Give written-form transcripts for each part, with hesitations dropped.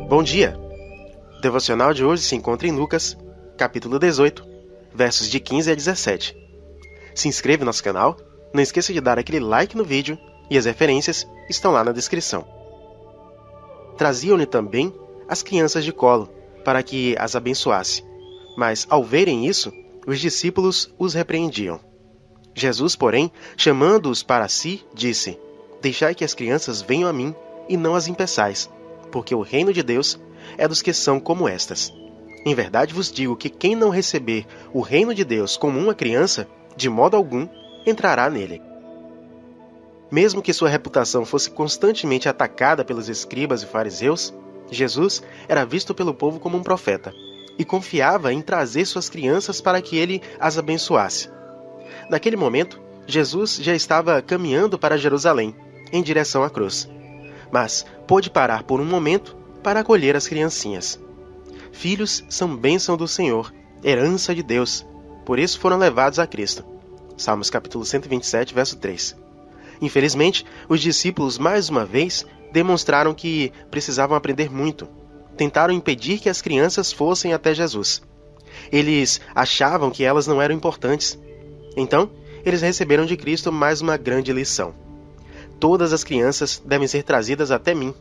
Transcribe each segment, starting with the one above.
Bom dia! O devocional de hoje se encontra em Lucas, capítulo 18, versos de 15 a 17. Se inscreva no nosso canal, não esqueça de dar aquele like no vídeo e as referências estão lá na descrição. Traziam-lhe também as crianças de colo, para que as abençoasse. Mas, ao verem isso, os discípulos os repreendiam. Jesus, porém, chamando-os para si, disse: Deixai que as crianças venham a mim, e não as impeçais, porque o reino de Deus é dos que são como estas. Em verdade vos digo que quem não receber o reino de Deus como uma criança, de modo algum entrará nele. Mesmo que sua reputação fosse constantemente atacada pelos escribas e fariseus, Jesus era visto pelo povo como um profeta, e confiava em trazer suas crianças para que ele as abençoasse. Naquele momento, Jesus já estava caminhando para Jerusalém, em direção à cruz. Mas pôde parar por um momento para acolher as criancinhas. Filhos são bênção do Senhor, herança de Deus, por isso foram levados a Cristo. Salmos capítulo 127, verso 3. Infelizmente, os discípulos mais uma vez demonstraram que precisavam aprender muito. Tentaram impedir que as crianças fossem até Jesus. Eles achavam que elas não eram importantes. Então, eles receberam de Cristo mais uma grande lição. Todas as crianças devem ser trazidas até mim,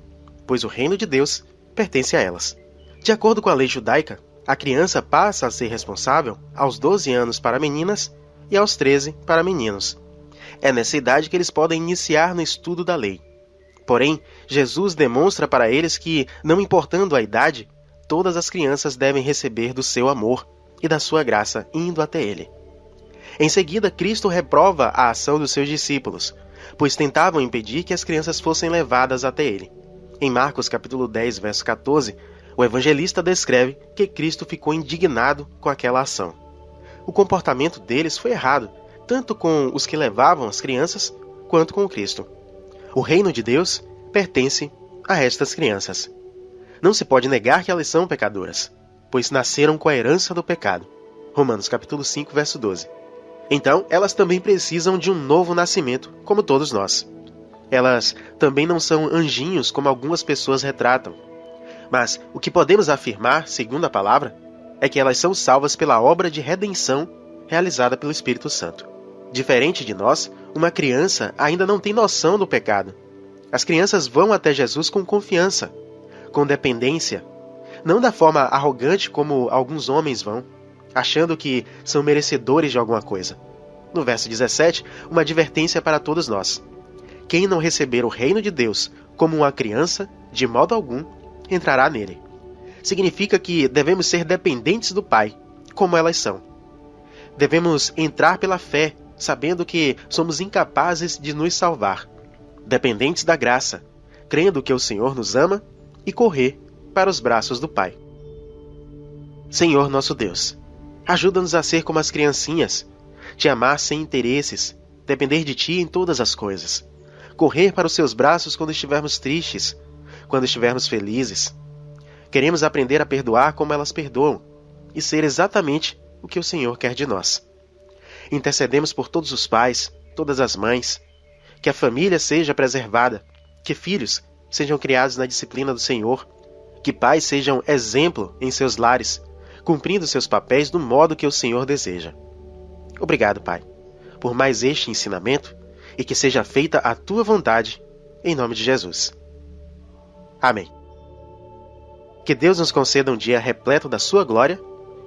pois o reino de Deus pertence a elas. De acordo com a lei judaica, a criança passa a ser responsável aos 12 anos para meninas e aos 13 para meninos. É nessa idade que eles podem iniciar no estudo da lei. Porém, Jesus demonstra para eles que, não importando a idade, todas as crianças devem receber do seu amor e da sua graça indo até ele. Em seguida, Cristo reprova a ação dos seus discípulos, pois tentavam impedir que as crianças fossem levadas até ele. Em Marcos capítulo 10, verso 14, o evangelista descreve que Cristo ficou indignado com aquela ação. O comportamento deles foi errado, tanto com os que levavam as crianças, quanto com Cristo. O reino de Deus pertence a estas crianças. Não se pode negar que elas são pecadoras, pois nasceram com a herança do pecado. Romanos capítulo 5, verso 12. Então, elas também precisam de um novo nascimento, como todos nós. Elas também não são anjinhos, como algumas pessoas retratam. Mas o que podemos afirmar, segundo a palavra, é que elas são salvas pela obra de redenção realizada pelo Espírito Santo. Diferente de nós, uma criança ainda não tem noção do pecado. As crianças vão até Jesus com confiança, com dependência, não da forma arrogante como alguns homens vão, achando que são merecedores de alguma coisa. No verso 17, uma advertência para todos nós. Quem não receber o reino de Deus como uma criança, de modo algum, entrará nele. Significa que devemos ser dependentes do Pai, como elas são. Devemos entrar pela fé, sabendo que somos incapazes de nos salvar. Dependentes da graça, crendo que o Senhor nos ama e correr para os braços do Pai. Senhor nosso Deus, ajuda-nos a ser como as criancinhas, te amar sem interesses, depender de ti em todas as coisas, correr para os seus braços quando estivermos tristes, quando estivermos felizes. Queremos aprender a perdoar como elas perdoam e ser exatamente o que o Senhor quer de nós. Intercedemos por todos os pais, todas as mães, que a família seja preservada, que filhos sejam criados na disciplina do Senhor, que pais sejam exemplo em seus lares, cumprindo seus papéis do modo que o Senhor deseja. Obrigado, Pai, por mais este ensinamento e que seja feita a Tua vontade, em nome de Jesus. Amém. Que Deus nos conceda um dia repleto da Sua glória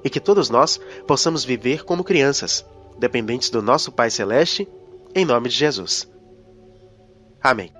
e que todos nós possamos viver como crianças, dependentes do nosso Pai Celeste, em nome de Jesus. Amém.